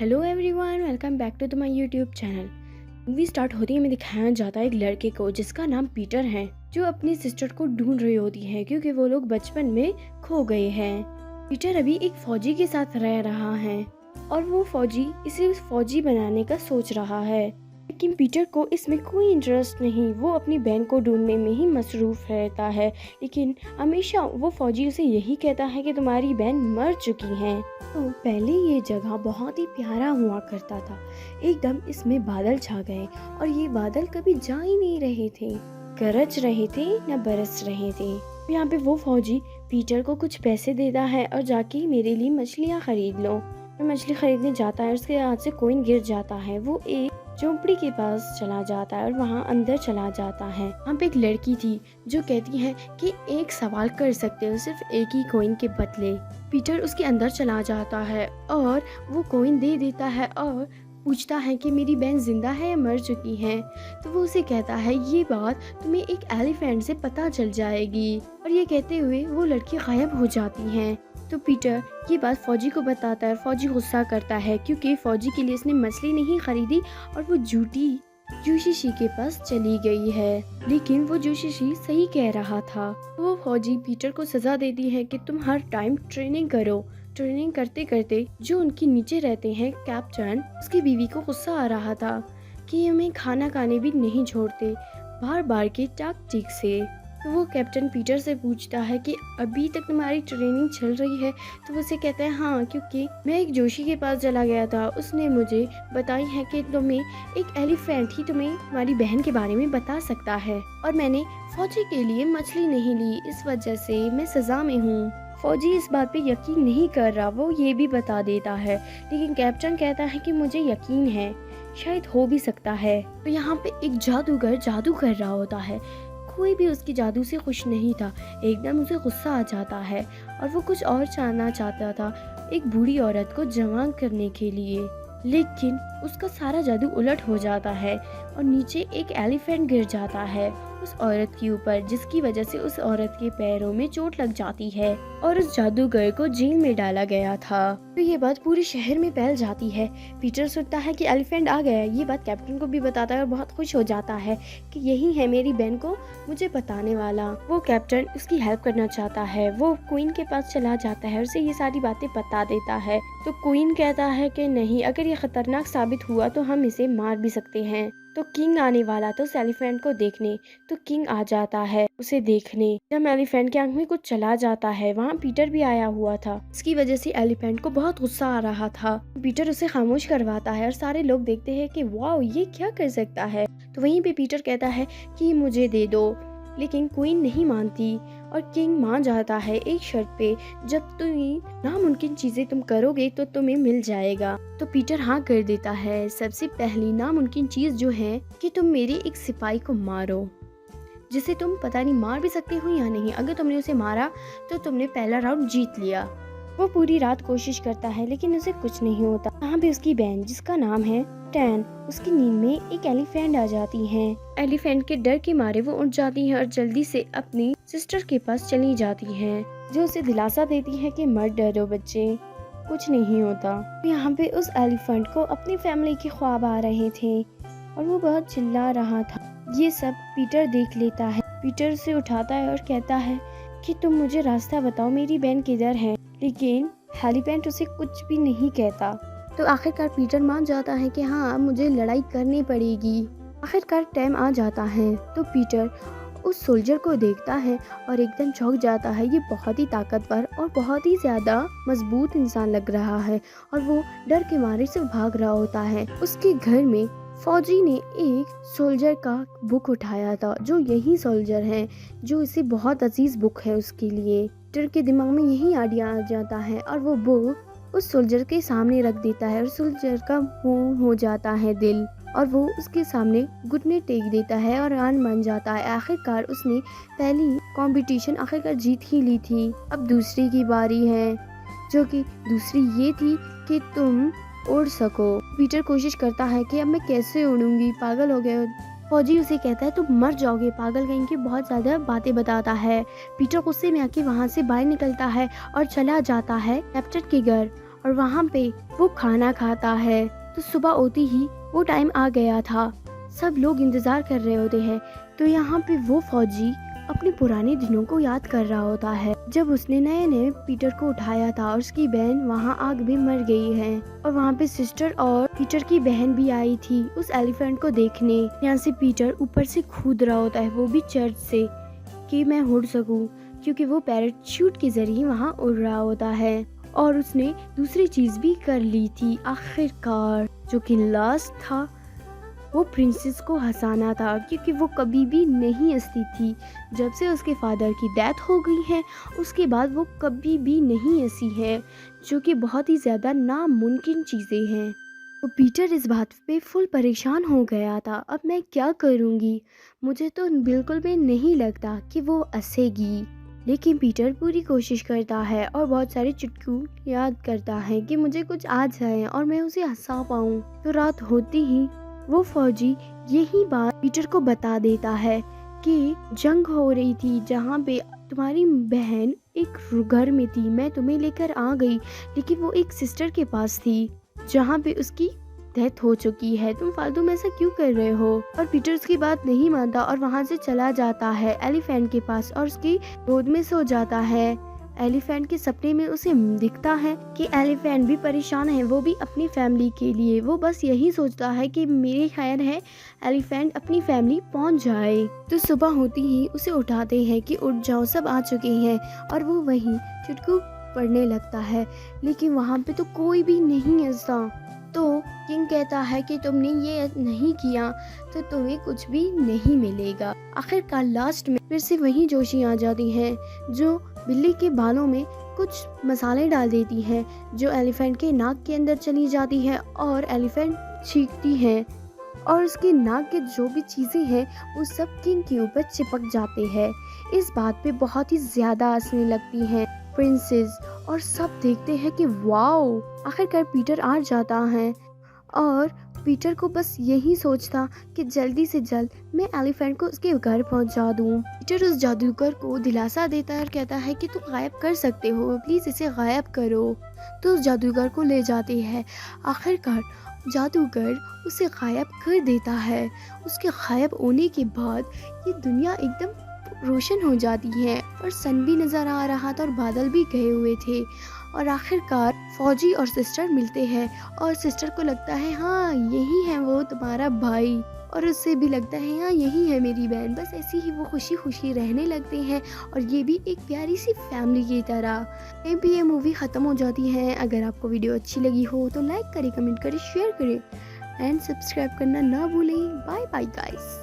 Hello everyone, welcome back to my YouTube channel. Movie start होती है में दिखाया जाता है एक लड़के को जिसका नाम पीटर है, जो अपनी सिस्टर को ढूंढ रही होती है क्योंकि वो लोग बचपन में खो गए हैं। पीटर अभी एक फौजी के साथ रह रहा है और वो फौजी इसे फौजी बनाने का सोच रहा है, लेकिन पीटर को इसमें कोई इंटरेस्ट नहीं। वो अपनी बहन को ढूंढने में ही मसरूफ रहता है, लेकिन हमेशा वो फौजी उसे यही कहता है कि तुम्हारी बहन मर चुकी है। तो पहले ये जगह बहुत ही प्यारा हुआ करता था, एकदम इसमें बादल छा गए और ये बादल कभी जा ही नहीं रहे थे, गरज रहे थे न बरस रहे थे। यहाँ पे वो फौजी पीटर को कुछ पैसे देता है और जाके मेरे लिए मछलियाँ खरीद लो। वो मछली खरीदने जाता है, उसके हाथ से कॉइन गिर जाता है। वो एक झोंपड़ी के पास चला जाता है और वहाँ अंदर चला जाता है। वहाँ पे एक लड़की थी जो कहती है कि एक सवाल कर सकते हो सिर्फ एक ही कॉइन के बदले। पीटर उसके अंदर चला जाता है और वो कॉइन दे देता है और पूछता है कि मेरी बहन जिंदा है या मर चुकी है। तो वो उसे कहता है ये बात तुम्हें एक एलिफेंट से पता चल जाएगी, और ये कहते हुए वो लड़की गायब हो जाती है। तो पीटर ये बात फौजी को बताता है और फौजी गुस्सा करता है क्योंकि फौजी के लिए उसने मछली नहीं खरीदी और वो झूठी जोशीशी के पास चली गई है। लेकिन वो जोशीशी सही कह रहा था। वो फौजी पीटर को सजा देती है कि तुम हर टाइम ट्रेनिंग करो। ट्रेनिंग करते करते जो उनके नीचे रहते हैं कैप्टन, उसकी बीवी को गुस्सा आ रहा था कि हमें खाना खाने भी नहीं छोड़ते बार बार के टैक्टिक से। तो वो कैप्टन पीटर से पूछता है कि अभी तक तुम्हारी ट्रेनिंग चल रही है। तो वो उसे कहता है हाँ, क्योंकि मैं एक जोशी के पास चला गया था, उसने मुझे बताई है कि तुम्हें एक एलिफेंट ही तुम्हारी बहन के बारे में बता सकता है, और मैंने फौजी के लिए मछली नहीं ली, इस वजह से मैं सजा में हूँ। फौजी इस बात पे यकीन नहीं कर रहा, वो ये भी बता देता है, लेकिन कैप्टन कहता है कि मुझे यकीन है, शायद हो भी सकता है। तो यहाँ पे एक जादूगर जादू कर रहा होता है। कोई भी उसकी जादू से खुश नहीं था, एकदम उसे गुस्सा आ जाता है और वो कुछ और जानना चाहता था, एक बूढ़ी औरत को जवान करने के लिए। लेकिन उसका सारा जादू उलट हो जाता है और नीचे एक एलिफेंट गिर जाता है उस औरत के ऊपर, जिसकी वजह से उस औरत के पैरों में चोट लग जाती है और उस जादूगर को जेल में डाला गया था। तो ये बात पूरे शहर में फैल जाती है। पीटर सुनता है कि एलिफेंट आ गया, ये बात कैप्टन को भी बताता है और बहुत खुश हो जाता है कि यही है मेरी बहन को मुझे बताने वाला। वो कैप्टन उसकी हेल्प करना चाहता है। वो क्वीन के पास चला जाता है और उसे ये सारी बातें बता देता है। तो क्वीन कहता है कि नहीं, अगर ये खतरनाक साबित हुआ तो हम इसे मार भी सकते हैं। तो किंग आने वाला था उस एलिफेंट को देखने। तो किंग आ जाता है उसे देखने। जब एलिफेंट के आंख में कुछ चला जाता है, वहाँ पीटर भी आया हुआ था। इसकी वजह से एलिफेंट को बहुत गुस्सा आ रहा था। पीटर उसे खामोश करवाता है और सारे लोग देखते हैं कि वाओ, ये क्या कर सकता है। तो वहीं पे पीटर कहता है कि मुझे दे दो, लेकिन क्वीन नहीं मानती और किंग मान जाता है एक शर्त पे, जब तुम नामुमकिन चीजें तुम करोगे तो तुम्हें मिल जाएगा। तो पीटर हाँ कर देता है। सबसे पहली नामुमकिन चीज जो है कि तुम मेरे एक सिपाही को मारो, जिसे तुम पता नहीं मार भी सकते हो या नहीं। अगर तुमने उसे मारा तो तुमने पहला राउंड जीत लिया। वो पूरी रात कोशिश करता है लेकिन उसे कुछ नहीं होता। यहाँ पे उसकी बहन जिसका नाम है टैन, उसकी नींद में एक एलिफेंट आ जाती है। एलिफेंट के डर के मारे वो उठ जाती है और जल्दी से अपनी सिस्टर के पास चली जाती है, जो उसे दिलासा देती है कि मत डरो बच्चे, कुछ नहीं होता। यहाँ पे उस एलिफेंट को अपनी फैमिली के ख्वाब आ रहे थे और वो बहुत चिल्ला रहा था। ये सब पीटर देख लेता है। पीटर उसे उठाता है और कहता है कि तुम मुझे रास्ता बताओ, मेरी बहन किधर है। लेकिन एलिफेंट उसे कुछ भी नहीं कहता। तो आखिरकार पीटर मान जाता है कि हाँ, मुझे लड़ाई करनी पड़ेगी। आखिरकार टाइम आ जाता है तो पीटर उस सोल्जर को देखता है और एकदम चौंक जाता है। ये बहुत ही ताकतवर और बहुत ही ज्यादा मजबूत इंसान लग रहा है और वो डर के मारे से भाग रहा होता है। उसके घर में फौजी ने एक सोल्जर का बुक उठाया था, जो यही सोल्जर है, जो इसे बहुत अजीज बुक है उसके लिए। पीटर के दिमाग में यही आइडिया आ जाता है और वो बुक उस सोल्जर के सामने रख देता है और सोल्जर का मुंह हो जाता है दिल, और वो उसके सामने घुटने टेक देता है और आन बन जाता है। आखिरकार उसने पहली कंपटीशन आखिरकार जीत ही ली थी। अब दूसरी की बारी है, जो कि दूसरी ये थी कि तुम उड़ सको। पीटर कोशिश करता है कि अब मैं कैसे उड़ूंगी, पागल हो गए। फौजी उसे कहता है तुम मर जाओगे, पागल कहीं की बहुत ज्यादा बातें बताता है। पीटर गुस्से में आके वहाँ से बाहर निकलता है और चला जाता है कैप्टन के घर और वहाँ पे वो खाना खाता है। तो सुबह होती ही वो टाइम आ गया था, सब लोग इंतज़ार कर रहे होते हैं। तो यहाँ पे वो फौजी अपने पुराने दिनों को याद कर रहा होता है, जब उसने नए नए पीटर को उठाया था और उसकी बहन वहाँ आग में मर गई है। और वहाँ पे सिस्टर और पीटर की बहन भी आई थी उस एलिफेंट को देखने। यहाँ से पीटर ऊपर से कूद रहा होता है, वो भी चर्च से, कि मैं उड़ सकूं, क्योंकि वो पैराशूट के जरिए वहाँ उड़ रहा होता है। और उसने दूसरी चीज भी कर ली थी आखिरकार, जो कि लास्ट था, वो प्रिंसेस को हंसाना था, क्योंकि वो कभी भी नहीं हंसती थी। जब से उसके फादर की डेथ हो गई है उसके बाद वो कभी भी नहीं हंसी है, जो कि बहुत ही ज़्यादा नामुमकिन चीज़ें हैं। तो पीटर इस बात पे फुल परेशान हो गया था, अब मैं क्या करूँगी, मुझे तो बिल्कुल भी नहीं लगता कि वो हंसेगी। लेकिन पीटर पूरी कोशिश करता है और बहुत सारे चुटकू याद करता है कि मुझे कुछ आ जाए और मैं उसे हंसा पाऊँ। तो रात होती ही वो फौजी यही बात पीटर को बता देता है कि जंग हो रही थी जहाँ पे तुम्हारी बहन एक घर में थी, मैं तुम्हें लेकर आ गई, लेकिन वो एक सिस्टर के पास थी जहाँ पे उसकी डेथ हो चुकी है, तुम फालतू में ऐसा क्यों कर रहे हो। और पीटर उसकी बात नहीं मानता और वहाँ से चला जाता है एलिफेंट के पास और उसकी गोद में सो जाता है। एलिफेंट के सपने में उसे दिखता है कि एलिफेंट भी परेशान है, वो भी अपनी फैमिली के लिए, वो बस यही सोचता है कि मेरी खैर है एलिफेंट अपनी फैमिली पहुंच जाए। तो सुबह होती ही उसे उठाते हैं कि उठ जाओ सब आ चुके हैं, और वो वहीं चुटकू पढ़ने लगता है। लेकिन वहाँ पे तो कोई भी नहीं हंसता। तो किंग कहता है कि तुमने ये नहीं किया तो तुम्हें कुछ भी नहीं मिलेगा। आखिरकार लास्ट में फिर से वही जोशी आ जाती है, जो बिल्ली के बालों में कुछ मसाले डाल देती है, जो एलिफेंट के नाक के अंदर चली जाती है और एलिफेंट चीखती है और उसके नाक के जो भी चीज़ें हैं वो सब किंग के ऊपर चिपक जाते हैं। इस बात पे बहुत ही ज़्यादा हंसने लगती हैं प्रिंसेस, और सब देखते हैं कि वाओ, आखिरकार पीटर आ जाता है। और पीटर को बस यही सोचता कि जल्दी से जल्द मैं एलिफेंट को उसके घर पहुंचा दूं। पीटर उस जादूगर को दिलासा देता है और कहता है कि तुम गायब कर सकते हो, प्लीज़ इसे गायब करो। तो उस जादूगर को ले जाते हैं। आखिरकार जादूगर उसे गायब कर देता है। उसके गायब होने के बाद ये दुनिया एकदम रोशन हो जाती है और सन भी नज़र आ रहा था और बादल भी गए हुए थे। और आखिरकार फौजी और सिस्टर मिलते हैं और सिस्टर को लगता है हाँ यही है वो तुम्हारा भाई, और उससे भी लगता है हाँ यही है मेरी बहन। बस ऐसी ही वो खुशी खुशी रहने लगते हैं और ये भी एक प्यारी सी फैमिली की तरह। यहीं पे ये मूवी ख़त्म हो जाती है। अगर आपको वीडियो अच्छी लगी हो तो लाइक करें, कमेंट करें, शेयर करें एंड सब्सक्राइब करना ना भूलें। Bye bye guys.